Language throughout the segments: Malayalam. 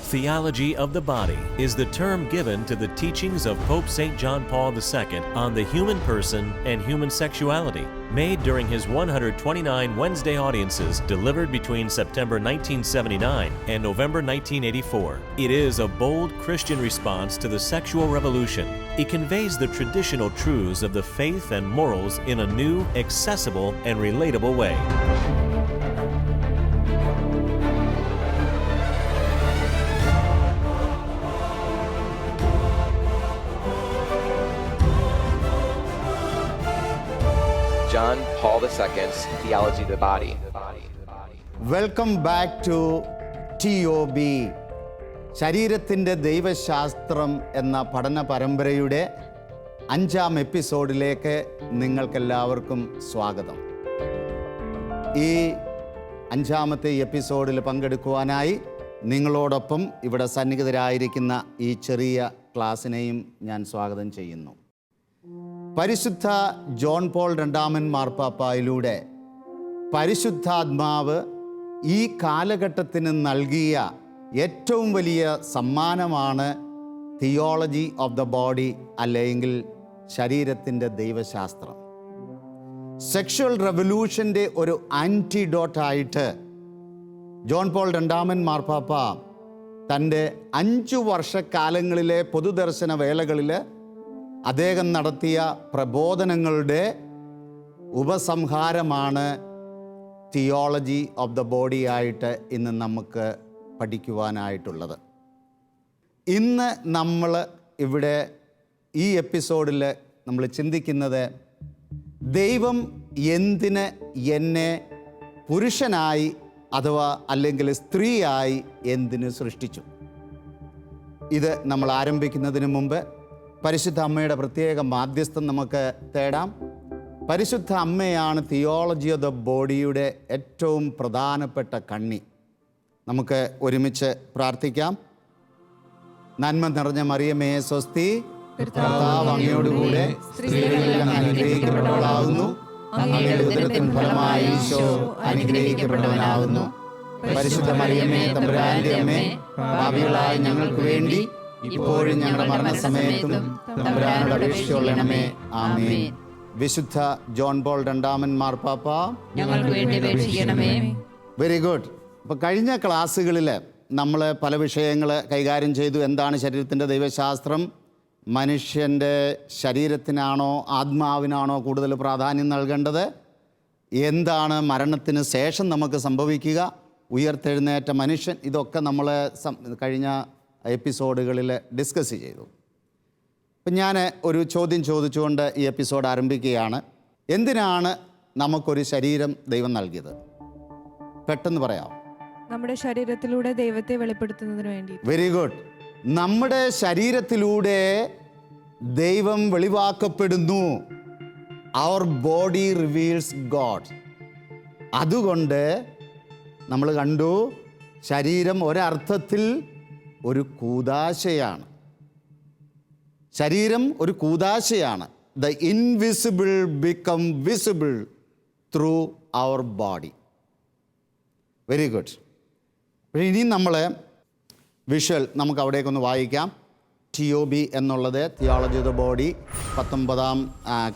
Theology of the body is the term given to the teachings of Pope St. John Paul II on the human person and human sexuality, made during his 129 Wednesday audiences delivered between September 1979 and November 1984. It is a bold Christian response to the sexual revolution. It conveys the traditional truths of the faith and morals in a new, accessible, and relatable way. John Paul II's Theology of the Body. Welcome back to TOB, ശരീരത്തിൻ്റെ ദൈവശാസ്ത്രം എന്ന പഠന പരമ്പരയുടെ 5ാം എപ്പിസോഡിലേക്ക് നിങ്ങൾക്കെല്ലാവർക്കും സ്വാഗതം. ഈ 5ാമത്തെ എപ്പിസോഡിൽ പങ്കെടുക്കുവാനായി നിങ്ങളോടൊപ്പം ഇവിടെ സന്നിഹിതരായിരിക്കുന്ന ഈ ചെറിയ ക്ലാസ്സിനെയും ഞാൻ സ്വാഗതം ചെയ്യുന്നു. പരിശുദ്ധ ജോൺ പോൾ രണ്ടാമൻ മാർപ്പാപ്പായിലൂടെ പരിശുദ്ധാത്മാവ് ഈ കാലഘട്ടത്തിന് നൽകിയ ഏറ്റവും വലിയ സമ്മാനമാണ് തിയോളജി ഓഫ് ദ ബോഡി, അല്ലെങ്കിൽ ശരീരത്തിൻ്റെ ദൈവശാസ്ത്രം. സെക്ഷുവൽ റെവല്യൂഷൻ്റെ ഒരു ആൻറ്റിഡോട്ടായിട്ട് ജോൺ പോൾ രണ്ടാമൻ മാർപ്പാപ്പ തൻ്റെ 5 വർഷക്കാലങ്ങളിലെ പൊതുദർശന വേളകളിൽ അദ്ദേഹം നടത്തിയ പ്രബോധനങ്ങളുടെ ഉപസംഹാരമാണ് തിയോളജി ഓഫ് ദ ബോഡി ആയിട്ട് ഇന്ന് നമുക്ക് പഠിക്കുവാനായിട്ടുള്ളത്. ഇന്ന് നമ്മൾ ഇവിടെ ഈ എപ്പിസോഡിൽ നമ്മൾ ചിന്തിക്കുന്നത് ദൈവം എന്തിന് എന്നെ പുരുഷനായി അഥവാ അല്ലെങ്കിൽ സ്ത്രീയായി എന്തിന് സൃഷ്ടിച്ചു. ഇത് നമ്മൾ ആരംഭിക്കുന്നതിന് മുമ്പ് പരിശുദ്ധ അമ്മയുടെ പ്രത്യേക മാധ്യസ്ഥം നമുക്ക് തേടാം. പരിശുദ്ധ അമ്മയാണ് തിയോളജി ഓഫ് ദ ബോഡിയുടെ ഏറ്റവും പ്രധാനപ്പെട്ട കണ്ണി. നമുക്ക് ഒരുമിച്ച് പ്രാർത്ഥിക്കാം. നന്മ നിറഞ്ഞ മറിയമേ സ്വസ്തി, കർത്താവ് അങ്ങയോടുകൂടെ സ്ത്രീകളിൽ അങ്ങ് അനുഗ്രഹിക്കപ്പെട്ടവളാകുന്നു, അങ്ങയുടെ ഉദരത്തിൻ ഫലമായി ഈശോ അനുഗ്രഹിക്കപ്പെട്ടവനാകുന്നു. പരിശുദ്ധ മറിയമേ തമ്പുരാന്റെ അമ്മേ, പാപികളായ ഞങ്ങൾക്ക് വേണ്ടി ഇപ്പോഴും ഞങ്ങളുടെ മരണസമയത്തും തമ്പുരാനോട് അപേക്ഷിച്ചുകൊള്ളണമേ. ആമേൻ. വിശുദ്ധ ജോൺ പോൾ രണ്ടാമൻ മാർപ്പാപ്പ ഞങ്ങൾക്ക് വേണ്ടി അപേക്ഷിക്കണമേ. Very good. അപ്പോൾ കഴിഞ്ഞ ക്ലാസ്സുകളിൽ നമ്മൾ പല വിഷയങ്ങൾ കൈകാര്യം ചെയ്തു. എന്താണ് ശരീരത്തിൻ്റെ ദൈവശാസ്ത്രം? മനുഷ്യൻ്റെ ശരീരത്തിനാണോ ആത്മാവിനാണോ കൂടുതൽ പ്രാധാന്യം നൽകേണ്ടത്? എന്താണ് മരണത്തിന് ശേഷം നമുക്ക് സംഭവിക്കുക? ഉയർത്തെഴുന്നേറ്റ മനുഷ്യൻ, ഇതൊക്കെ നമ്മൾ കഴിഞ്ഞ എപ്പിസോഡുകളിൽ ഡിസ്കസ് ചെയ്തു. അപ്പം ഞാൻ ഒരു ചോദ്യം ചോദിച്ചുകൊണ്ട് ഈ എപ്പിസോഡ് ആരംഭിക്കുകയാണ്. എന്തിനാണ് നമുക്കൊരു ശരീരം ദൈവം നൽകിയത്? പെട്ടെന്ന് പറയാം. നമ്മുടെ ശരീരത്തിലൂടെ ദൈവത്തെ വെളിപ്പെടുത്തുന്നതിന് വേണ്ടി. Very good. നമ്മുടെ ശരീരത്തിലൂടെ ദൈവം വെളിവാക്കപ്പെടുന്നു. Our body reveals God. അതുകൊണ്ട് നമ്മൾ കണ്ടു, ശരീരം ഒരർത്ഥത്തിൽ ഒരു കൂദാശയാണ്. ശരീരം ഒരു കൂദാശയാണ്. The invisible become visible through our body. Very good. ഇനി നമ്മൾ വിഷ്വൽ നമുക്ക് അവിടേക്കൊന്ന് വായിക്കാം. TOB എന്നുള്ളത് തിയോളജി ഓഫ് ദ ബോഡി 19ാം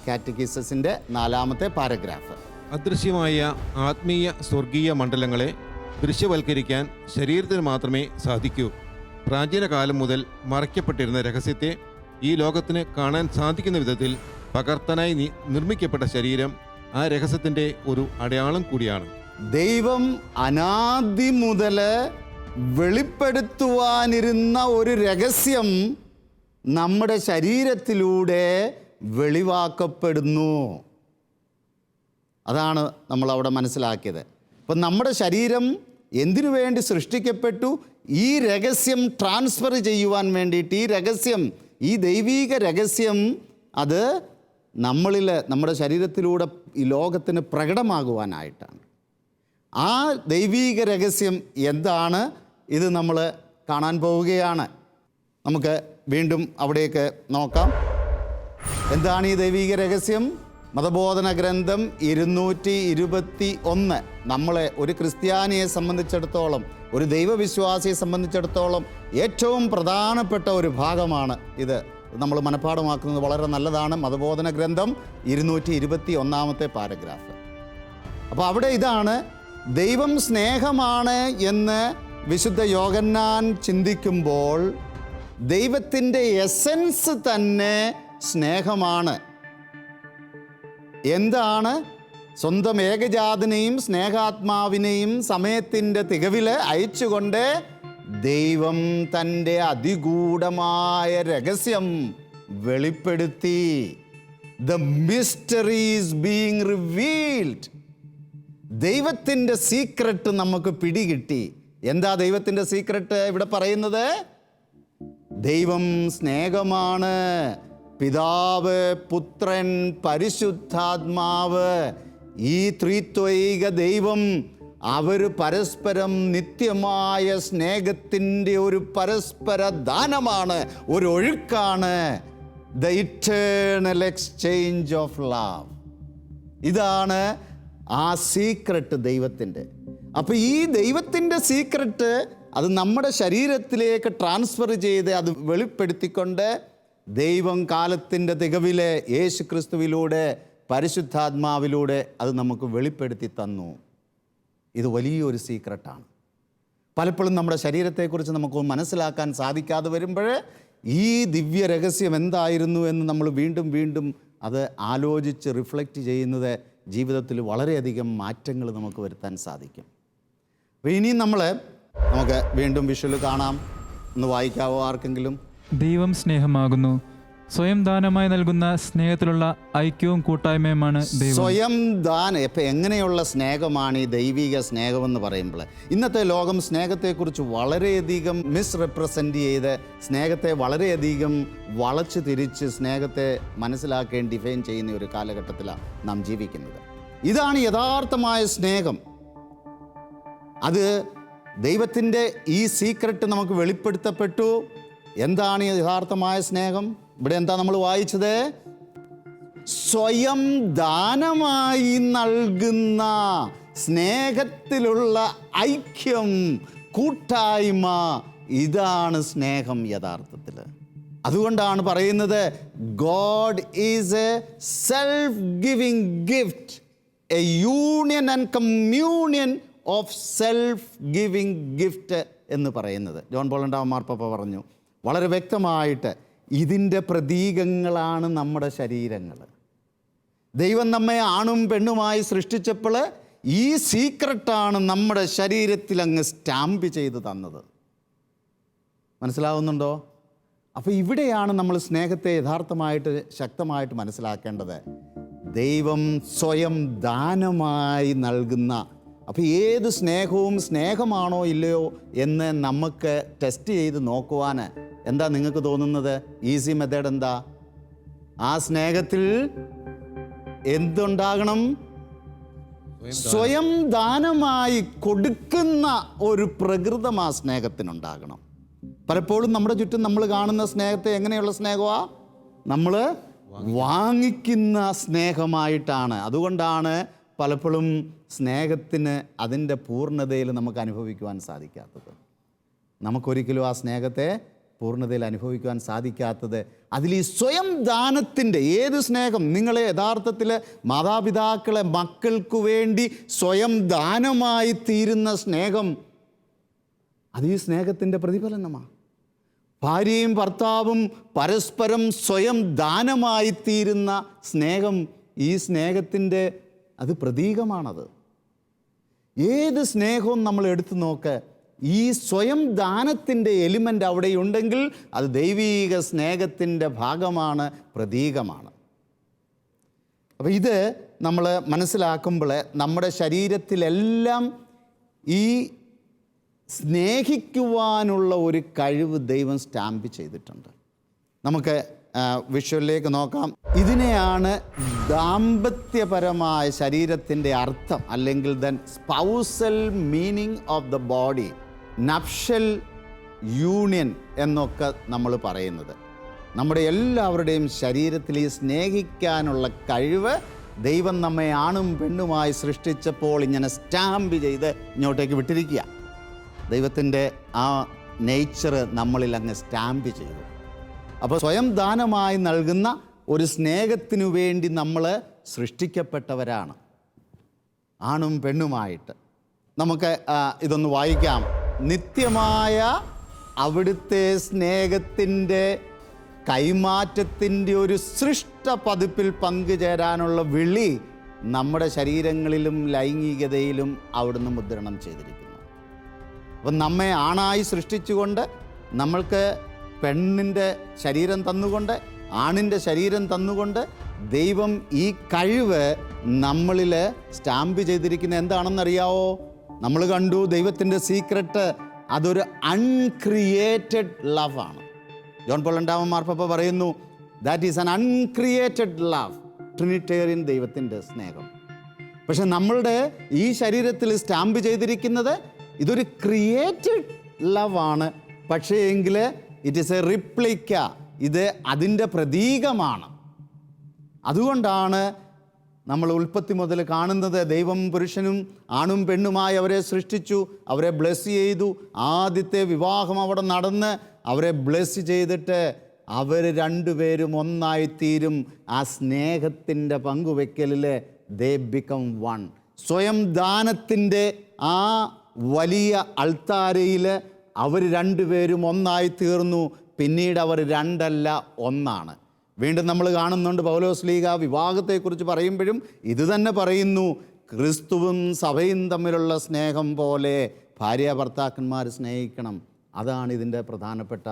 കാറ്റക്കിസസിൻ്റെ 4ാമത്തെ പാരഗ്രാഫ്. അദൃശ്യമായ ആത്മീയ സ്വർഗീയ മണ്ഡലങ്ങളെ ദൃശ്യവൽക്കരിക്കാൻ ശരീരത്തിന് മാത്രമേ സാധിക്കൂ. പ്രാചീന കാലം മുതൽ മറയ്ക്കപ്പെട്ടിരുന്ന രഹസ്യത്തെ ഈ ലോകത്തിന് കാണാൻ സാധിക്കുന്ന വിധത്തിൽ പകർത്താനായി നിർമ്മിക്കപ്പെട്ട ശരീരം ആ രഹസ്യത്തിൻ്റെ ഒരു അടയാളം കൂടിയാണ്. ദൈവം അനാദി മുതൽ വെളിപ്പെടുത്തുവാനിരുന്ന ഒരു രഹസ്യം നമ്മുടെ ശരീരത്തിലൂടെ വെളിവാക്കപ്പെടുന്നു. അതാണ് നമ്മളവിടെ മനസ്സിലാക്കിയത്. അപ്പം നമ്മുടെ ശരീരം എന്തിനു വേണ്ടി സൃഷ്ടിക്കപ്പെട്ടു? ഈ രഹസ്യം ട്രാൻസ്ഫർ ചെയ്യുവാൻ വേണ്ടിയിട്ട്. ഈ രഹസ്യം, ഈ ദൈവീക രഹസ്യം, അത് നമ്മളിൽ, നമ്മുടെ ശരീരത്തിലൂടെ ഈ ലോകത്തിന് പ്രകടമാകുവാനായിട്ടാണ്. ആ ദൈവീക രഹസ്യം എന്താണ്? ഇത് നമ്മൾ കാണാൻ പോവുകയാണ്. നമുക്ക് വീണ്ടും അവിടേക്ക് നോക്കാം. എന്താണ് ഈ ദൈവീക രഹസ്യം? മതബോധന ഗ്രന്ഥം 221 നമ്മളെ ഒരു ക്രിസ്ത്യാനിയെ സംബന്ധിച്ചിടത്തോളം, ഒരു ദൈവവിശ്വാസിയെ സംബന്ധിച്ചിടത്തോളം ഏറ്റവും പ്രധാനപ്പെട്ട ഒരു ഭാഗമാണ് ഇത്. നമ്മൾ മനഃപ്പാഠമാക്കുന്നത് വളരെ നല്ലതാണ്. മതബോധന ഗ്രന്ഥം 221 പാരഗ്രാഫ്. അപ്പോൾ അവിടെ ഇതാണ്, ദൈവം സ്നേഹമാണ് എന്ന് വിശുദ്ധ യോഹന്നാൻ ചിന്തിക്കുമ്പോൾ ദൈവത്തിൻ്റെ എസൻസ് തന്നെ സ്നേഹമാണ്. എന്താണ്? സ്വന്തം ഏകജാതനെയും സ്നേഹാത്മാവിനെയും സമയത്തിൻ്റെ തികവിൽ അയച്ചുകൊണ്ട് ദൈവം തൻ്റെ അതിഗൂഢമായ രഹസ്യം വെളിപ്പെടുത്തി. The mystery is being revealed. ദൈവത്തിൻ്റെ സീക്രട്ട് നമുക്ക് പിടികിട്ടി. എന്താ ദൈവത്തിൻ്റെ സീക്രട്ട് ഇവിടെ പറയുന്നത്? ദൈവം സ്നേഹമാണ്. പിതാവ്, പുത്രൻ, പരിശുദ്ധാത്മാവ്, ഈ ത്രിത്വൈക ദൈവം അവർ പരസ്പരം നിത്യമായ സ്നേഹത്തിൻ്റെ ഒരു പരസ്പര ദാനമാണ്, ഒരു ഒഴുക്കാണ്. The eternal exchange of love. ഇതാണ് ആ സീക്രട്ട് ദൈവത്തിൻ്റെ. അപ്പോൾ ഈ ദൈവത്തിൻ്റെ സീക്രട്ട് അത് നമ്മുടെ ശരീരത്തിലേക്ക് ട്രാൻസ്ഫർ ചെയ്ത് അത് വെളിപ്പെടുത്തിക്കൊണ്ട് ദൈവം കാലത്തിൻ്റെ തികവിലെ യേശു ക്രിസ്തുവിലൂടെ പരിശുദ്ധാത്മാവിലൂടെ അത് നമുക്ക് വെളിപ്പെടുത്തി തന്നു. ഇത് വലിയൊരു സീക്രട്ടാണ്. പലപ്പോഴും നമ്മുടെ ശരീരത്തെക്കുറിച്ച് നമുക്ക് മനസ്സിലാക്കാൻ സാധിക്കാതെ വരുമ്പോൾ ഈ ദിവ്യ രഹസ്യം എന്തായിരുന്നു എന്ന് നമ്മൾ വീണ്ടും വീണ്ടും അത് ആലോചിച്ച് റിഫ്ലക്റ്റ് ചെയ്യുന്നത് ജീവിതത്തിൽ വളരെയധികം മാറ്റങ്ങൾ നമുക്ക് വരുത്താൻ സാധിക്കും. അപ്പോൾ ഇനിയും നമുക്ക് വീണ്ടും വിഷ്വൽ കാണാം. ഒന്ന് വായിക്കാവോ ആർക്കെങ്കിലും? ദൈവം സ്നേഹമാകുന്നു. സ്വയം ദാനമായി നൽകുന്ന സ്നേഹത്തിലുള്ള ഐക്യവും കൂട്ടായ്മയുമാണ് ദൈവം. സ്വയം ദാനം. ഇപ്പം എങ്ങനെയുള്ള സ്നേഹമാണ് ഈ ദൈവിക സ്നേഹമെന്ന് പറയുമ്പോൾ? ഇന്നത്തെ ലോകം സ്നേഹത്തെക്കുറിച്ച് വളരെയധികം മിസ്റെപ്രസെൻ്റ് ചെയ്ത് സ്നേഹത്തെ വളരെയധികം വളച്ചു തിരിച്ച് സ്നേഹത്തെ മനസ്സിലാക്കുകയും ഡിഫൈൻ ചെയ്യുന്ന ഒരു കാലഘട്ടത്തിലാണ് നാം ജീവിക്കുന്നത്. ഇതാണ് യഥാർത്ഥമായ സ്നേഹം. അത് ദൈവത്തിൻ്റെ ഈ സീക്രട്ട് നമുക്ക് വെളിപ്പെടുത്തപ്പെട്ടു. എന്താണ് യഥാർത്ഥമായ സ്നേഹം? ഇവിടെ എന്താ നമ്മൾ വായിച്ചത്? സ്വയം ദാനമായി നൽകുന്ന സ്നേഹത്തിലുള്ള ഐക്യം, കൂട്ടായ്മ, ഇതാണ് സ്നേഹം യഥാർത്ഥത്തിൽ. അതുകൊണ്ടാണ് പറയുന്നത് God is A self giving gift, A union and communion of self giving gift എന്ന് പറയുന്നത്. ജോൺ പോൾ രണ്ടാമൻ മാർപ്പാപ്പ പറഞ്ഞു വളരെ വ്യക്തമായിട്ട്, ഇതിൻ്റെ പ്രതീകങ്ങളാണ് നമ്മുടെ ശരീരങ്ങൾ. ദൈവം നമ്മെ ആണും പെണ്ണുമായി സൃഷ്ടിച്ചപ്പോൾ ഈ സീക്രട്ടാണ് നമ്മുടെ ശരീരത്തിൽ അങ്ങ് സ്റ്റാമ്പ് ചെയ്ത് തന്നത്. മനസ്സിലാവുന്നുണ്ടോ? അപ്പോൾ ഇവിടെയാണ് നമ്മൾ സ്നേഹത്തെ യഥാർത്ഥമായിട്ട് ശക്തമായിട്ട് മനസ്സിലാക്കേണ്ടത്. ദൈവം സ്വയം ദാനമായി നൽകുന്ന. അപ്പോൾ ഏത് സ്നേഹവും സ്നേഹമാണോ ഇല്ലയോ എന്ന് നമുക്ക് ടെസ്റ്റ് ചെയ്ത് നോക്കുവാൻ എന്താ നിങ്ങൾക്ക് തോന്നുന്നത്? ഈസി മെത്തേഡ് എന്താ? ആ സ്നേഹത്തിൽ എന്തുണ്ടാകണം? സ്വയം ദാനമായി കൊടുക്കുന്ന ഒരു പ്രകൃതം ആ സ്നേഹത്തിനുണ്ടാകണം. പലപ്പോഴും നമ്മുടെ ചുറ്റും നമ്മൾ കാണുന്ന സ്നേഹത്തെ എങ്ങനെയുള്ള സ്നേഹമാണ്? നമ്മൾ വാങ്ങിക്കുന്ന സ്നേഹമായിട്ടാണ്. അതുകൊണ്ടാണ് പലപ്പോഴും സ്നേഹത്തിന് അതിൻ്റെ പൂർണ്ണതയിൽ നമുക്ക് അനുഭവിക്കുവാൻ സാധിക്കാത്തത്. നമുക്കൊരിക്കലും ആ സ്നേഹത്തെ പൂർണ്ണതയിൽ അനുഭവിക്കുവാൻ സാധിക്കാത്തത് അതിൽ ഈ സ്വയം ദാനത്തിൻ്റെ ഏത് സ്നേഹം? നിങ്ങളെ യഥാർത്ഥത്തിൽ മാതാപിതാക്കളെ മക്കൾക്ക് വേണ്ടി സ്വയം ദാനമായി തീരുന്ന സ്നേഹം, അത് ഈ സ്നേഹത്തിൻ്റെ പ്രതിഫലനമാണ്. ഭാര്യയും ഭർത്താവും പരസ്പരം സ്വയം ദാനമായി തീരുന്ന സ്നേഹം, ഈ സ്നേഹത്തിൻ്റെ അത് പ്രതീകമാണത്. ഏത് സ്നേഹവും നമ്മൾ എടുത്തു നോക്ക്, ഈ സ്വയം ദാനത്തിൻ്റെ എലിമെൻ്റ് അവിടെയുണ്ടെങ്കിൽ അത് ദൈവീക സ്നേഹത്തിൻ്റെ ഭാഗമാണ്, പ്രതീകമാണ്. അപ്പോൾ ഇത് നമ്മൾ മനസ്സിലാക്കുമ്പോൾ നമ്മുടെ ശരീരത്തിലെല്ലാം ഈ സ്നേഹിക്കുവാനുള്ള ഒരു കഴിവ് ദൈവം സ്റ്റാമ്പ് ചെയ്തിട്ടുണ്ട്. നമുക്ക് വിഷ്വലിലേക്ക് നോക്കാം. ഇതിനെയാണ് ദാമ്പത്യപരമായ ശരീരത്തിൻ്റെ അർത്ഥം, അല്ലെങ്കിൽ then spousal meaning of the body, nuptial union എന്നൊക്കെ നമ്മൾ പറയുന്നത്. നമ്മുടെ എല്ലാവരുടെയും ശരീരത്തിൽ ഈ സ്നേഹിക്കാനുള്ള കഴിവ് ദൈവം നമ്മെ ആണും പെണ്ണുമായി സൃഷ്ടിച്ചപ്പോൾ ഇങ്ങനെ സ്റ്റാമ്പ് ചെയ്ത് ഇങ്ങോട്ടേക്ക് വിട്ടിരിക്കുക. ദൈവത്തിൻ്റെ ആ നേച്ചർ നമ്മളിൽ അങ്ങ് സ്റ്റാമ്പ് ചെയ്തു. അപ്പോൾ സ്വയം ദാനമായി നൽകുന്ന ഒരു സ്നേഹത്തിനു വേണ്ടി നമ്മൾ സൃഷ്ടിക്കപ്പെട്ടവരാണ്, ആണും പെണ്ണുമായിട്ട്. നമുക്ക് ഇതൊന്ന് വായിക്കാം. നിത്യമായ അവിടുത്തെ സ്നേഹത്തിൻ്റെ കൈമാറ്റത്തിൻ്റെ ഒരു സൃഷ്ട പതിപ്പിൽ പങ്കുചേരാനുള്ള വിളി നമ്മുടെ ശരീരങ്ങളിലും ലൈംഗികതയിലും അവിടുന്ന് മുദ്രണം ചെയ്തിരിക്കുന്നു. അപ്പം നമ്മെ ആണായി സൃഷ്ടിച്ചുകൊണ്ട്, നമ്മൾക്ക് പെണ്ണിൻ്റെ ശരീരം തന്നുകൊണ്ട്, ആണിൻ്റെ ശരീരം തന്നുകൊണ്ട് ദൈവം ഈ കഴിവ് നമ്മളിൽ സ്റ്റാമ്പ് ചെയ്തിരിക്കുന്ന എന്താണെന്നറിയാവോ? നമ്മൾ കണ്ടു ദൈവത്തിൻ്റെ സീക്രട്ട് അതൊരു അൺക്രിയേറ്റഡ് ലവ് ആണ്. ജോൺ പോൾ രണ്ടാമൻ മാർപ്പാപ്പ പറയുന്നു, that is an uncreated love, Trinitarian ദൈവത്തിൻ്റെ സ്നേഹം. പക്ഷെ നമ്മളുടെ ഈ ശരീരത്തിൽ സ്റ്റാമ്പ് ചെയ്തിരിക്കുന്നത് ഇതൊരു ക്രിയേറ്റഡ് ലവ് ആണ്. പക്ഷേ എങ്കിൽ ഇറ്റ് ഈസ് എ റിപ്ലിക്ക, ഇത് അതിൻ്റെ പ്രതീകമാണ്. അതുകൊണ്ടാണ് നമ്മൾ ഉൽപ്പത്തി മുതൽ കാണുന്നത്, ദൈവം പുരുഷനും ആണും പെണ്ണുമായി അവരെ സൃഷ്ടിച്ചു, അവരെ ബ്ലെസ് ചെയ്തു. ആദ്യത്തെ വിവാഹം അവിടെ നടന്ന് അവരെ ബ്ലെസ് ചെയ്തിട്ട് അവർ രണ്ടുപേരും ഒന്നായിത്തീരും. ആ സ്നേഹത്തിൻ്റെ പങ്കുവെക്കലിൽ ദേ ബിക്കം വൺ. സ്വയം ദാനത്തിൻ്റെ ആ വലിയ അൾത്താരയിൽ അവർ രണ്ടുപേരും ഒന്നായി തീർന്നു. പിന്നീട് അവർ രണ്ടല്ല, ഒന്നാണ്. വീണ്ടും നമ്മൾ കാണുന്നുണ്ട് പൗലോസ് ലീഗ വിവാഹത്തെക്കുറിച്ച് പറയുമ്പോഴും ഇത് തന്നെ പറയുന്നു, ക്രിസ്തുവും സഭയും തമ്മിലുള്ള സ്നേഹം പോലെ ഭാര്യ ഭർത്താക്കന്മാർ സ്നേഹിക്കണം. അതാണ് ഇതിൻ്റെ പ്രധാനപ്പെട്ട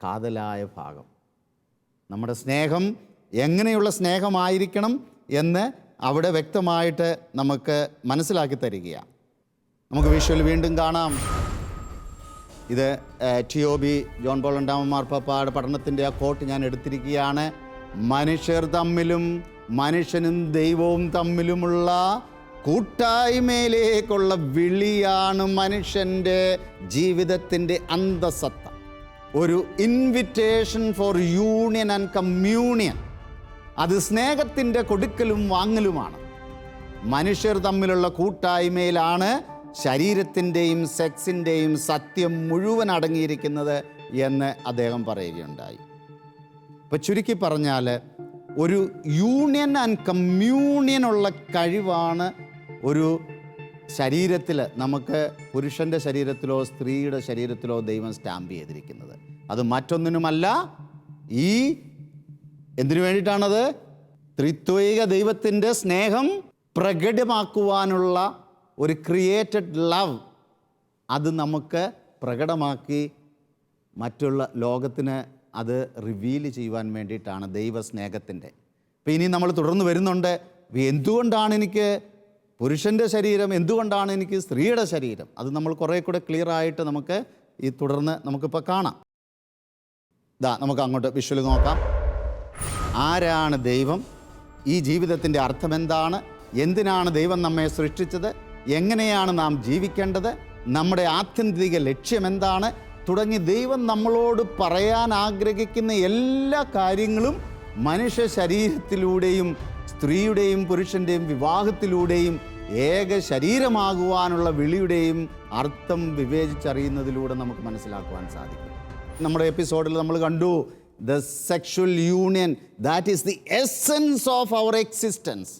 കാതലായ ഭാഗം. നമ്മുടെ സ്നേഹം എങ്ങനെയുള്ള സ്നേഹമായിരിക്കണം എന്ന് അവിടെ വ്യക്തമായിട്ട് നമുക്ക് മനസ്സിലാക്കി തരികയാണ്. നമുക്ക് വിഷ്വൽ വീണ്ടും കാണാം. ഇത് TOB ജോൺ പോൾ രണ്ടാമൻ മാർപ്പാപ്പയുടെ പഠനത്തിൻ്റെ ആ കോട്ട് ഞാൻ എടുത്തിരിക്കുകയാണ്. മനുഷ്യർ തമ്മിലും മനുഷ്യനും ദൈവവും തമ്മിലുമുള്ള കൂട്ടായ്മയിലേക്കുള്ള വിളിയാണ് മനുഷ്യൻ്റെ ജീവിതത്തിൻ്റെ അന്തസത്ത. ഒരു invitation four union and communion. അത് സ്നേഹത്തിൻ്റെ കൊടുക്കലും വാങ്ങലുമാണ്. മനുഷ്യർ തമ്മിലുള്ള കൂട്ടായ്മയിലാണ് ശരീരത്തിൻ്റെയും സെക്സിൻ്റെയും സത്യം മുഴുവൻ അടങ്ങിയിരിക്കുന്നത് എന്ന് അദ്ദേഹം പറയുകയുണ്ടായി. ഇപ്പോൾ ചുരുക്കി പറഞ്ഞാൽ ഒരു യൂണിയൻ ആൻഡ് കമ്മ്യൂണിയനുള്ള കഴിവാണ് ഒരു ശരീരത്തിൽ, നമുക്ക് പുരുഷൻ്റെ ശരീരത്തിലോ സ്ത്രീയുടെ ശരീരത്തിലോ ദൈവം സ്റ്റാമ്പ് ചെയ്തിരിക്കുന്നത്. അത് മറ്റൊന്നിനുമല്ല, ഈ എന്തിനു വേണ്ടിയിട്ടാണത്? ത്രിത്വൈക ദൈവത്തിൻ്റെ സ്നേഹം പ്രകടമാക്കുവാനുള്ള ഒരു ക്രിയേറ്റഡ് ലവ്. അത് നമുക്ക് പ്രകടമാക്കി മറ്റുള്ള ലോകത്തിന് അത് റിവീൽ ചെയ്യുവാൻ വേണ്ടിയിട്ടാണ് ദൈവസ്നേഹത്തിൻ്റെ. അപ്പോൾ ഇനി നമ്മൾ തുടർന്ന് വരുന്നുണ്ട്, എന്തുകൊണ്ടാണ് എനിക്ക് പുരുഷൻ്റെ ശരീരം, എന്തുകൊണ്ടാണ് എനിക്ക് സ്ത്രീയുടെ ശരീരം? അത് നമ്മൾ കുറേ കൂടെ ക്ലിയർ ആയിട്ട് നമുക്ക് ഈ തുടർന്ന് നമുക്കിപ്പോൾ കാണാം. നമുക്ക് അങ്ങോട്ട് വിഷ്വൽ നോക്കാം. ആരാണ് ദൈവം? ഈ ജീവിതത്തിൻ്റെ അർത്ഥം എന്താണ്? എന്തിനാണ് ദൈവം നമ്മെ സൃഷ്ടിച്ചത്? എങ്ങനെയാണ് നാം ജീവിക്കേണ്ടത്? നമ്മുടെ ആത്യന്തിക ലക്ഷ്യം എന്താണ്? തുടങ്ങി ദൈവം നമ്മളോട് പറയാൻ ആഗ്രഹിക്കുന്ന എല്ലാ കാര്യങ്ങളും മനുഷ്യ ശരീരത്തിലൂടെയും സ്ത്രീയുടെയും പുരുഷൻ്റെയും വിവാഹത്തിലൂടെയും ഏക ശരീരമാകുവാനുള്ള വിളിയുടെയും അർത്ഥം വിവേചിച്ചറിയുന്നതിലൂടെ നമുക്ക് മനസ്സിലാക്കുവാൻ സാധിക്കും. നമ്മുടെ എപ്പിസോഡിൽ നമ്മൾ കണ്ടു, the sexual union, that is the essence of our existence.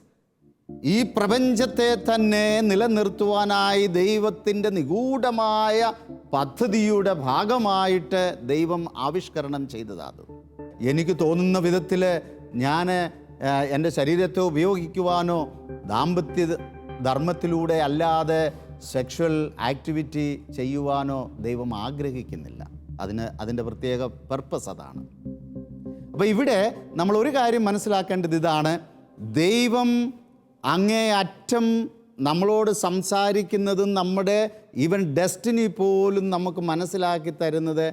ഈ പ്രപഞ്ചത്തെ തന്നെ നിലനിർത്തുവാനായി ദൈവത്തിൻ്റെ നിഗൂഢമായ പദ്ധതിയുടെ ഭാഗമായിട്ട് ദൈവം ആവിഷ്കരണം ചെയ്തതാണ്. എനിക്ക് തോന്നുന്ന വിധത്തിൽ ഞാൻ എൻ്റെ ശരീരത്തെ ഉപയോഗിക്കുവാനോ ദാമ്പത്യ ധർമ്മത്തിലൂടെ അല്ലാതെ സെക്ഷുവൽ ആക്ടിവിറ്റി ചെയ്യുവാനോ ദൈവം ആഗ്രഹിക്കുന്നില്ല. അതിൻ്റെ പ്രത്യേക പർപ്പസ് അതാണ്. അപ്പോൾ ഇവിടെ നമ്മൾ ഒരു കാര്യം മനസ്സിലാക്കേണ്ടത് ഇതാണ്, ദൈവം അങ്ങേയറ്റം നമ്മളോട് സംസാരിക്കുന്നതും നമ്മുടെ ഈവൻ ഡെസ്റ്റിനി പോലും നമുക്ക് മനസ്സിലാക്കി തരുന്നത്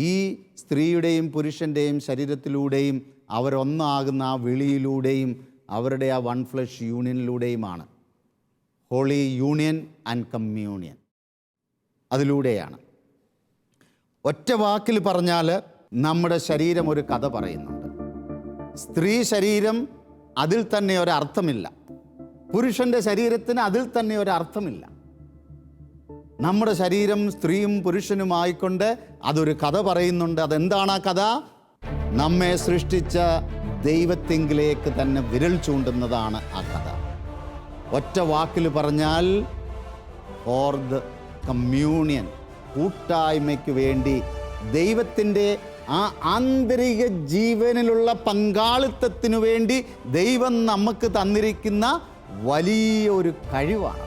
ഈ സ്ത്രീയുടെയും പുരുഷൻ്റെയും ശരീരത്തിലൂടെയും അവരൊന്നാകുന്ന ആ വിളിയിലൂടെയും അവരുടെ ആ വൺ ഫ്ലഷ് യൂണിയനിലൂടെയുമാണ്. ഹോളി യൂണിയൻ ആൻഡ് കമ്മ്യൂണിയൻ അതിലൂടെയാണ്. ഒറ്റ വാക്കിൽ പറഞ്ഞാൽ നമ്മുടെ ശരീരം ഒരു കഥ പറയുന്നുണ്ട്. സ്ത്രീ ശരീരം അതിൽ തന്നെ ഒരർത്ഥമില്ല. പുരുഷൻ്റെ ശരീരത്തിന് അതിൽ തന്നെ ഒരർത്ഥമില്ല. നമ്മുടെ ശരീരം സ്ത്രീയും പുരുഷനുമായിക്കൊണ്ട് അതൊരു കഥ പറയുന്നുണ്ട്. അതെന്താണ് ആ കഥ? നമ്മെ സൃഷ്ടിച്ച ദൈവത്തിങ്കിലേക്ക് തന്നെ വിരൽ ചൂണ്ടുന്നതാണ് ആ കഥ. ഒറ്റ വാക്കിൽ പറഞ്ഞാൽ ഫോർ ദ കമ്മ്യൂണിയൻ, കൂട്ടായ്മയ്ക്ക് വേണ്ടി ദൈവത്തിൻ്റെ ആ ആന്തരിക ജീവനിലുള്ള പങ്കാളിത്തത്തിനു വേണ്ടി ദൈവം നമുക്ക് തന്നിരിക്കുന്ന വലിയൊരു കഴിവാണ്.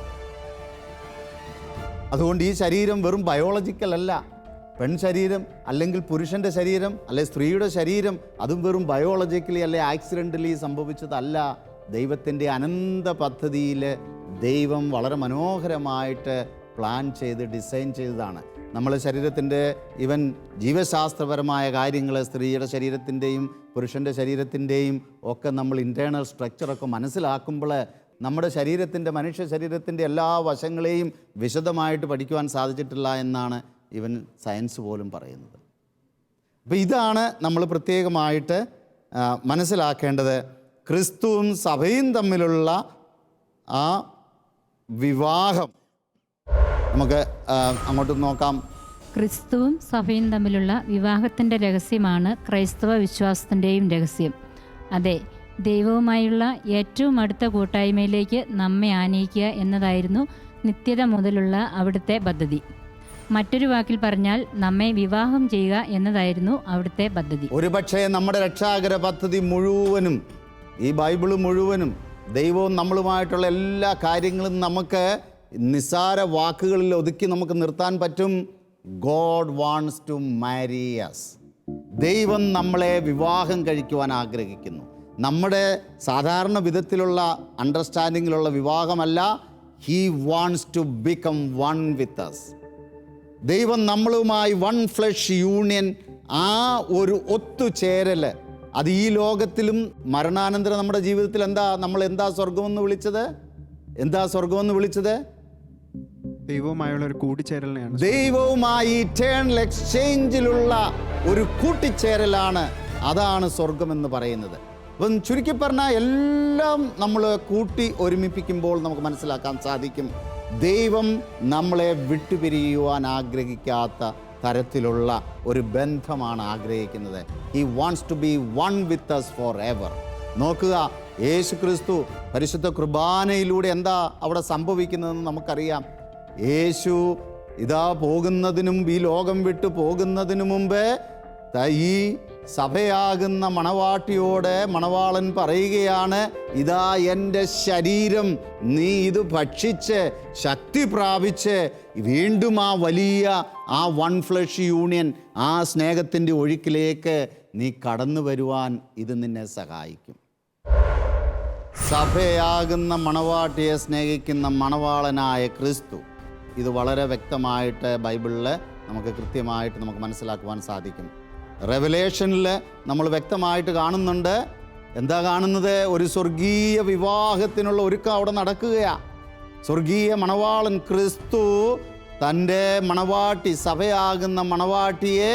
അതുകൊണ്ട് ഈ ശരീരം വെറും ബയോളജിക്കൽ അല്ല. പെൺ ശരീരം അല്ലെങ്കിൽ പുരുഷൻ്റെ ശരീരം അല്ലെ സ്ത്രീയുടെ ശരീരം അതും വെറും ബയോളജിക്കലി അല്ലെ ആക്സിഡൻ്റലി സംഭവിച്ചതല്ല. ദൈവത്തിൻ്റെ അനന്ത പദ്ധതിയിൽ ദൈവം വളരെ മനോഹരമായിട്ട് പ്ലാൻ ചെയ്ത് ഡിസൈൻ ചെയ്തതാണ്. നമ്മളെ ശരീരത്തിൻ്റെ ഈവൻ ജീവശാസ്ത്രപരമായ കാര്യങ്ങൾ, സ്ത്രീയുടെ ശരീരത്തിൻ്റെയും പുരുഷൻ്റെ ശരീരത്തിൻ്റെയും ഒക്കെ നമ്മൾ ഇൻറ്റേർണൽ സ്ട്രക്ചറൊക്കെ മനസ്സിലാക്കുമ്പോൾ നമ്മുടെ ശരീരത്തിൻ്റെ, മനുഷ്യ ശരീരത്തിൻ്റെ എല്ലാ വശങ്ങളെയും വിശദമായിട്ട് പഠിക്കുവാൻ സാധിച്ചിട്ടില്ല എന്നാണ് ഈവൻ സയൻസ് പോലും പറയുന്നത്. അപ്പോൾ ഇതാണ് നമ്മൾ പ്രത്യേകമായിട്ട് മനസ്സിലാക്കേണ്ടത്. ക്രിസ്തുവും സഭയും തമ്മിലുള്ള ആ വിവാഹം നമുക്ക് അങ്ങോട്ട് നോക്കാം. ക്രിസ്തുവും സഭയും തമ്മിലുള്ള വിവാഹത്തിൻ്റെ രഹസ്യമാണ് ക്രൈസ്തവ വിശ്വാസത്തിൻ്റെയും രഹസ്യം. അതെ, ദൈവവുമായുള്ള ഏറ്റവും അടുത്ത കൂട്ടായ്മയിലേക്ക് നമ്മെ ആനയിക്കുക എന്നതായിരുന്നു നിത്യത മുതലുള്ള അവിടുത്തെ പദ്ധതി. മറ്റൊരു വാക്കിൽ പറഞ്ഞാൽ നമ്മെ വിവാഹം ചെയ്യുക എന്നതായിരുന്നു അവിടുത്തെ പദ്ധതി. ഒരുപക്ഷെ നമ്മുടെ രക്ഷാകര പദ്ധതി മുഴുവനും, ഈ ബൈബിള് മുഴുവനും ദൈവവും നമ്മളുമായിട്ടുള്ള എല്ലാ കാര്യങ്ങളും നമുക്ക് നിസ്സാര വാക്കുകളിൽ ഒതുക്കി നമുക്ക് നിർത്താൻ പറ്റും. God wants to marry us. ദൈവം നമ്മളെ വിവാഹം കഴിക്കുവാൻ ആഗ്രഹിക്കുന്നു. നമ്മുടെ സാധാരണ വിധത്തിലുള്ള അണ്ടർസ്റ്റാൻഡിങ്ങിലുള്ള വിവാഹമല്ല. He wants to become one with us. ദൈവം നമ്മളുമായി വൺ ഫ്ലഷ് യൂണിയൻ, ആ ഒരു ഒത്തുചേരൽ, അത് ഈ ലോകത്തിലും മരണാനന്തരം നമ്മുടെ ജീവിതത്തിൽ നമ്മൾ എന്താ സ്വർഗമെന്ന് വിളിച്ചത്? ദൈവവുമായുള്ള ഒരു കൂട്ടിച്ചേരലിനെയാണ്. ദൈവവുമായി ഇറ്റേണൽ എക്സ്ചേഞ്ചിലുള്ള ഒരു കൂട്ടിച്ചേരലാണ്, അതാണ് സ്വർഗമെന്ന് പറയുന്നത്. അപ്പം ചുരുക്കി പറഞ്ഞാൽ എല്ലാം നമ്മൾ കൂട്ടി ഒരുമിപ്പിക്കുമ്പോൾ നമുക്ക് മനസ്സിലാക്കാൻ സാധിക്കും, ദൈവം നമ്മളെ വിട്ടുപിരിയുവാൻ ആഗ്രഹിക്കാത്ത തരത്തിലുള്ള ഒരു ബന്ധമാണ് ആഗ്രഹിക്കുന്നത്. He wants to be one with us forever. നോക്കുക, യേശു ക്രിസ്തു പരിശുദ്ധ കുർബാനയിലൂടെ എന്താ അവിടെ സംഭവിക്കുന്നതെന്ന് നമുക്കറിയാം. യേശു ഇതാ പോകുന്നതിനും ഈ ലോകം വിട്ടു പോകുന്നതിനു മുമ്പ് ഈ സഭയാകുന്ന മണവാട്ടിയോട് മണവാളൻ പറയുകയാണ്, ഇതാ എൻ്റെ ശരീരം, നീ ഇത് ഭക്ഷിച്ച് ശക്തി പ്രാപിച്ച് വീണ്ടും ആ വലിയ ആ വൺ ഫ്ലഷ് യൂണിയൻ, ആ സ്നേഹത്തിൻ്റെ ഒഴുക്കിലേക്ക് നീ കടന്നു വരുവാൻ ഇത് നിന്നെ സഹായിക്കും. സഭയാകുന്ന മണവാട്ടിയെ സ്നേഹിക്കുന്ന മണവാളനായ ക്രിസ്തു, ഇത് വളരെ വ്യക്തമായിട്ട് ബൈബിളിൽ നമുക്ക് കൃത്യമായിട്ട് നമുക്ക് മനസ്സിലാക്കുവാൻ സാധിക്കും. റെവലേഷനിൽ നമ്മൾ വ്യക്തമായിട്ട് കാണുന്നുണ്ട്. എന്താ കാണുന്നത്? ഒരു സ്വർഗീയ വിവാഹത്തിനുള്ള ഒരുക്കം അവിടെ നടക്കുകയാണ്. സ്വർഗീയ മണവാളൻ ക്രിസ്തു തൻ്റെ മണവാട്ടി, സഭയാകുന്ന മണവാട്ടിയെ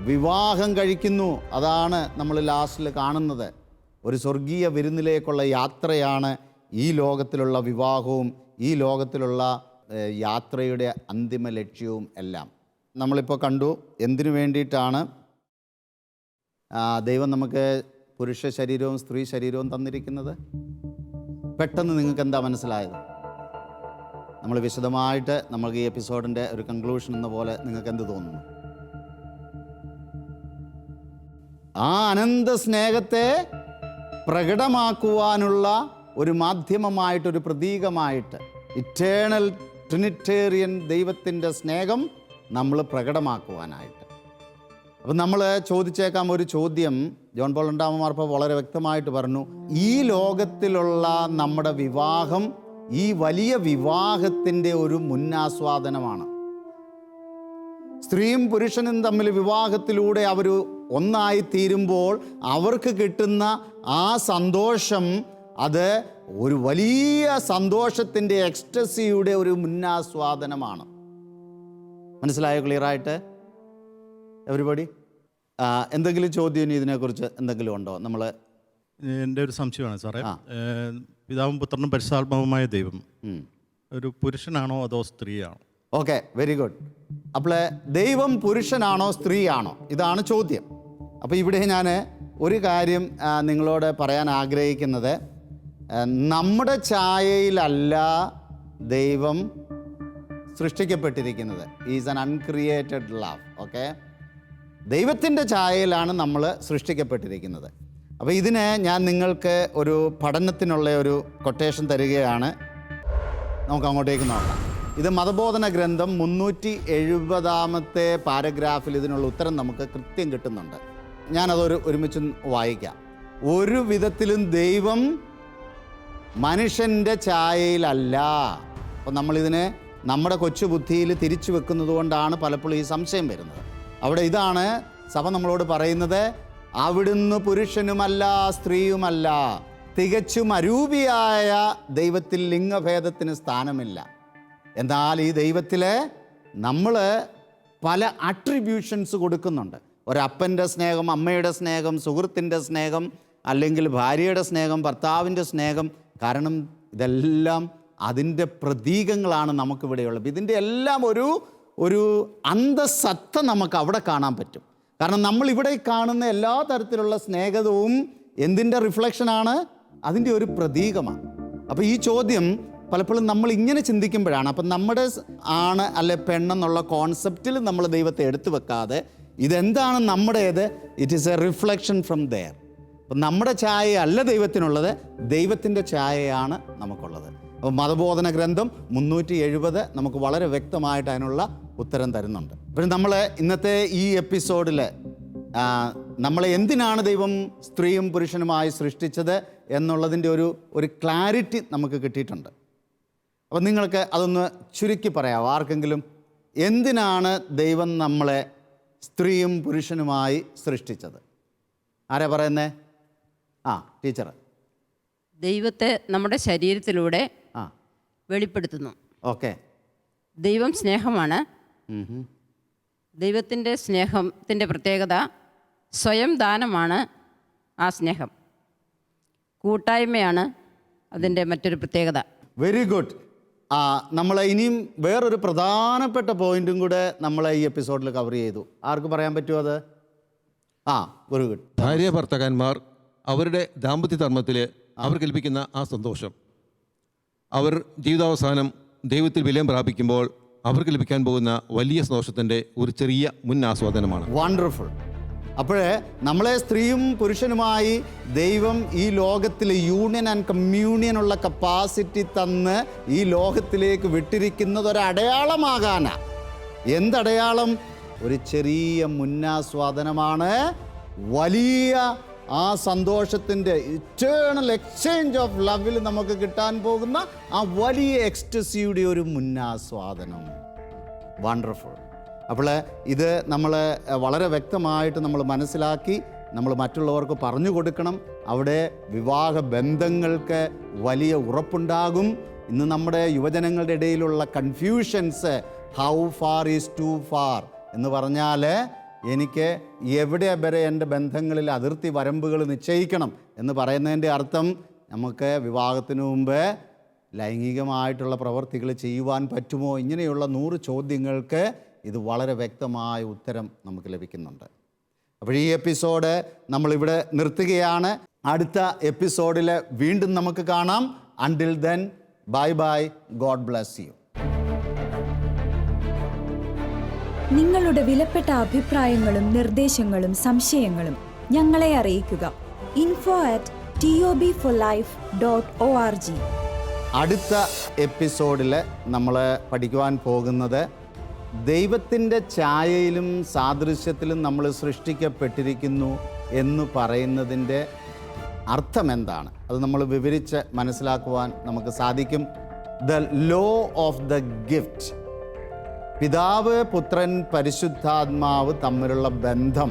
വിവാഹം കഴിക്കുന്നു. അതാണ് നമ്മൾ ലാസ്റ്റിൽ കാണുന്നത്. ഒരു സ്വർഗീയ വിരുന്നിലേക്കുള്ള യാത്രയാണ് ഈ ലോകത്തിലുള്ള വിവാഹവും ഈ ലോകത്തിലുള്ള യാത്രയുടെ അന്തിമ ലക്ഷ്യവും എല്ലാം. നമ്മളിപ്പോൾ കണ്ടു എന്തിനു വേണ്ടിയിട്ടാണ് ദൈവം നമുക്ക് പുരുഷ ശരീരവും സ്ത്രീ ശരീരവും തന്നിരിക്കുന്നത്. പെട്ടെന്ന് നിങ്ങൾക്ക് എന്താ മനസ്സിലായത്? നമ്മൾ വിശദമായിട്ട് നമുക്ക് ഈ എപ്പിസോഡിൻ്റെ ഒരു കൺക്ലൂഷൻ എന്ന പോലെ നിങ്ങൾക്ക് എന്ത് തോന്നുന്നു? ആ അനന്ത സ്നേഹത്തെ പ്രകടമാക്കുവാനുള്ള ഒരു മാധ്യമമായിട്ടൊരു പ്രതീകമായിട്ട് ഇറ്റേണൽ ട്രിനിറ്റേറിയൻ ദൈവത്തിൻ്റെ സ്നേഹം നമ്മൾ പ്രകടമാക്കുവാനായിട്ട്. അപ്പം നമ്മൾ ചോദിച്ചേക്കാം ഒരു ചോദ്യം. ജോൺ പോൾ രണ്ടാമൻ മാർപ്പാപ്പ വളരെ വ്യക്തമായിട്ട് പറഞ്ഞു, ഈ ലോകത്തിലുള്ള നമ്മുടെ വിവാഹം ഈ വലിയ വിവാഹത്തിൻ്റെ ഒരു മുന്നാസ്വാദനമാണ്. സ്ത്രീയും പുരുഷനും തമ്മിൽ വിവാഹത്തിലൂടെ അവർ ഒന്നായി തീരുമ്പോൾ അവർക്ക് കിട്ടുന്ന ആ സന്തോഷം, അത് ഒരു വലിയ സന്തോഷത്തിൻ്റെ എക്സ്റ്റസിയുടെ ഒരു മുന്നാസ്വാദനമാണ്. മനസ്സിലായോ ക്ലിയറായിട്ട് എവരിബഡി? എന്തെങ്കിലും ചോദ്യം ഇതിനെക്കുറിച്ച് എന്തെങ്കിലും ഉണ്ടോ? നമ്മൾ എൻ്റെ ഒരു സംശയമാണ് സാറേ. പിതാവും പുത്രനും പരിശുദ്ധാത്മാവുമായ ദൈവം ഒരു പുരുഷനാണോ അതോ സ്ത്രീയാണോ? Okay, very good. അപ്പോൾ ദൈവം പുരുഷനാണോ സ്ത്രീയാണോ, ഇതാണ് ചോദ്യം. അപ്പോൾ ഇവിടെ ഞാൻ ഒരു കാര്യം നിങ്ങളോട് പറയാൻ ആഗ്രഹിക്കുന്നത്, നമ്മുടെ ഛായയിലല്ല ദൈവം സൃഷ്ടിക്കപ്പെട്ടിരിക്കുന്നത്. Is an uncreated love. Okay, ദൈവത്തിൻ്റെ ഛായയിലാണ് നമ്മൾ സൃഷ്ടിക്കപ്പെട്ടിരിക്കുന്നത്. അപ്പോൾ ഇതിന് ഞാൻ നിങ്ങൾക്ക് ഒരു പഠനത്തിനുള്ള ഒരു കൊട്ടേഷൻ തരികയാണ്. നമുക്ക് അങ്ങോട്ടേക്ക് നോക്കാം. ഇത് മതബോധന ഗ്രന്ഥം 370 പാരഗ്രാഫിൽ ഇതിനുള്ള ഉത്തരം നമുക്ക് കൃത്യം കിട്ടുന്നുണ്ട്. ഞാനതൊരു ഒരുമിച്ച് വായിക്കാം. ഒരു വിധത്തിലും ദൈവം മനുഷ്യൻ്റെ ഛായയിലല്ല. അപ്പോൾ നമ്മളിതിനെ നമ്മുടെ കൊച്ചു ബുദ്ധിയിൽ തിരിച്ചു വെക്കുന്നത് കൊണ്ടാണ് പലപ്പോഴും ഈ സംശയം വരുന്നത്. അവിടെ ഇതാണ് സഭ നമ്മളോട് പറയുന്നത്, അവിടുന്ന് പുരുഷനുമല്ല സ്ത്രീയുമല്ല. തികച്ചും അരൂപിയായ ദൈവത്തിൽ ലിംഗഭേദത്തിന് സ്ഥാനമില്ല. എന്നാൽ ഈ ദൈവത്തിൽ നമ്മൾ പല അട്രിബ്യൂഷൻസ് കൊടുക്കുന്നുണ്ട്. ഒരപ്പൻ്റെ സ്നേഹം, അമ്മയുടെ സ്നേഹം, സുഹൃത്തിൻ്റെ സ്നേഹം, അല്ലെങ്കിൽ ഭാര്യയുടെ സ്നേഹം, ഭർത്താവിൻ്റെ സ്നേഹം. കാരണം ഇതെല്ലാം അതിൻ്റെ പ്രതീകങ്ങളാണ് നമുക്കിവിടെയുള്ളത്. ഇതിൻ്റെ എല്ലാം ഒരു അന്തസത്ത നമുക്ക് അവിടെ കാണാൻ പറ്റും. കാരണം നമ്മളിവിടെ കാണുന്ന എല്ലാ തരത്തിലുള്ള സ്നേഹവും എന്തിൻ്റെ റിഫ്ലക്ഷനാണ്? അതിൻ്റെ ഒരു പ്രതീകമാണ്. അപ്പോൾ ഈ ചോദ്യം പലപ്പോഴും നമ്മൾ ഇങ്ങനെ ചിന്തിക്കുമ്പോഴാണ്, അപ്പം നമ്മുടെ ആണ് അല്ലെ പെണ്ണെന്നുള്ള കോൺസെപ്റ്റിൽ നമ്മൾ ദൈവത്തെ എടുത്തു വെക്കാതെ ഇതെന്താണ് നമ്മുടേത്, it is a reflection from there. അപ്പം നമ്മുടെ ഛായ അല്ല ദൈവത്തിനുള്ളത്, ദൈവത്തിൻ്റെ ഛായയാണ് നമുക്കുള്ളത്. അപ്പോൾ മതബോധന ഗ്രന്ഥം 370 നമുക്ക് വളരെ വ്യക്തമായിട്ട് അതിനുള്ള ഉത്തരം തരുന്നുണ്ട്. അപ്പോൾ നമ്മൾ ഇന്നത്തെ ഈ എപ്പിസോഡിൽ നമ്മളെ എന്തിനാണ് ദൈവം സ്ത്രീയും പുരുഷനുമായി സൃഷ്ടിച്ചത് എന്നുള്ളതിൻ്റെ ഒരു ക്ലാരിറ്റി നമുക്ക് കിട്ടിയിട്ടുണ്ട്. അപ്പോൾ നിങ്ങൾക്ക് അതൊന്ന് ചുരുക്കി പറയാമോ? ആർക്കെങ്കിലും എന്തിനാണ് ദൈവം നമ്മളെ സ്ത്രീയും പുരുഷനുമായി സൃഷ്ടിച്ചത്? ആരാ പറയുന്നേ? ടീച്ചർ. ദൈവത്തെ നമ്മുടെ ശരീരത്തിലൂടെ വെളിപ്പെടുത്തുന്നു. ഓക്കെ. ദൈവം സ്നേഹമാണ്. ദൈവത്തിൻ്റെ സ്നേഹത്തിൻ്റെ പ്രത്യേകത സ്വയം ദാനമാണ്. ആ സ്നേഹം കൂട്ടായ്മയാണ് അതിൻ്റെ മറ്റൊരു പ്രത്യേകത. Very good. നമ്മൾ ഇനിയും വേറൊരു പ്രധാനപ്പെട്ട പോയിന്റും കൂടെ നമ്മൾ ഈ എപ്പിസോഡിൽ കവർ ചെയ്തു. ആർക്ക് പറയാൻ പറ്റുമോ അത്? Very good. ഭാര്യ ഭർത്താക്കന്മാർ അവരുടെ ദാമ്പത്യ ധർമ്മത്തിൽ അവർക്ക് ലഭിക്കുന്ന ആ സന്തോഷം, അവർ ജീവിതാവസാനം ദൈവത്തിൽ വിലയം പ്രാപിക്കുമ്പോൾ അവർക്ക് ലഭിക്കാൻ പോകുന്ന വലിയ സന്തോഷത്തിൻ്റെ ഒരു ചെറിയ മുൻ ആസ്വാദനമാണ്. വണ്ടർഫുൾ. അപ്പോഴേ നമ്മളെ സ്ത്രീയും പുരുഷനുമായി ദൈവം ഈ ലോകത്തിൽ യൂണിയൻ ആൻഡ് കമ്മ്യൂണിയൻ ഉള്ള കപ്പാസിറ്റി തന്ന് ഈ ലോകത്തിലേക്ക് വിട്ടിരിക്കുന്നത് ഒരടയാളമാകാനാ. എന്തടയാളം? ഒരു ചെറിയ മുന്നാസ്വാദനമാണ്. വലിയ ആ സന്തോഷത്തിൻ്റെ ഇറ്റേണൽ എക്സ്ചേഞ്ച് ഓഫ് ലവിൽ നമുക്ക് കിട്ടാൻ പോകുന്ന ആ വലിയ എക്സ്റ്റസിയുടെ ഒരു മുന്നാസ്വാദനം. വണ്ടർഫുൾ. അപ്പോൾ ഇത് നമ്മൾ വളരെ വ്യക്തമായിട്ട് നമ്മൾ മനസ്സിലാക്കി നമ്മൾ മറ്റുള്ളവർക്ക് പറഞ്ഞു കൊടുക്കണം. അവിടെ വിവാഹ ബന്ധങ്ങൾക്ക് വലിയ ഉറപ്പുണ്ടാകും. ഇന്ന് നമ്മുടെ യുവജനങ്ങളുടെ ഇടയിലുള്ള confusions, how far is to far എന്ന് പറഞ്ഞാൽ എനിക്ക് എവിടെ വരെ എൻ്റെ ബന്ധങ്ങളിൽ അതിർത്തി വരമ്പുകൾ നിശ്ചയിക്കണം എന്ന് പറയുന്നതിൻ്റെ അർത്ഥം നമുക്ക് വിവാഹത്തിന് മുമ്പ് ലൈംഗികമായിട്ടുള്ള പ്രവർത്തികൾ ചെയ്യുവാൻ പറ്റുമോ? ഇങ്ങനെയുള്ള 100 ചോദ്യങ്ങൾക്ക് ഇത് വളരെ വ്യക്തമായ ഉത്തരം നമുക്ക് ലഭിക്കുന്നുണ്ട്. അപ്പോൾ ഈ എപ്പിസോഡ് നമ്മളിവിടെ നിർത്തുകയാണ്. അടുത്ത എപ്പിസോഡിൽ വീണ്ടും നമുക്ക് കാണാം. Until then, bye bye. God bless you. നിങ്ങളുടെ വിലപ്പെട്ട അഭിപ്രായങ്ങളും നിർദ്ദേശങ്ങളും സംശയങ്ങളും ഞങ്ങളെ അറിയിക്കുക. info@tobforlife.org. അടുത്ത എപ്പിസോഡിൽ നമ്മൾ പഠിക്കുവാൻ പോകുന്നത് ദൈവത്തിൻ്റെ ഛായയിലും സാദൃശ്യത്തിലും നമ്മൾ സൃഷ്ടിക്കപ്പെട്ടിരിക്കുന്നു എന്ന് പറയുന്നതിൻ്റെ അർത്ഥം എന്താണ്? അത് നമ്മൾ വിവരിച്ച് മനസ്സിലാക്കുവാൻ നമുക്ക് സാധിക്കും. The law of the gift. പിതാവ്, പുത്രൻ, പരിശുദ്ധാത്മാവ് തമ്മിലുള്ള ബന്ധം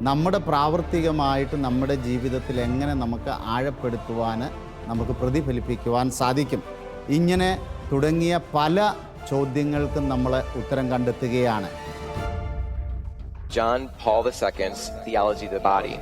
നമ്മുടെ പ്രാവർത്തികമായിട്ട് നമ്മുടെ ജീവിതത്തിൽ എങ്ങനെ നമുക്ക് ആഴപ്പെടുത്തുവാൻ, നമുക്ക് പ്രതിഫലിപ്പിക്കുവാൻ സാധിക്കും. ഇങ്ങനെ തുടങ്ങിയ പല ചോദ്യങ്ങൾക്കും നമ്മൾ ഉത്തരം കണ്ടെത്തുകയാണ്. John Paul II's Theology of the Body.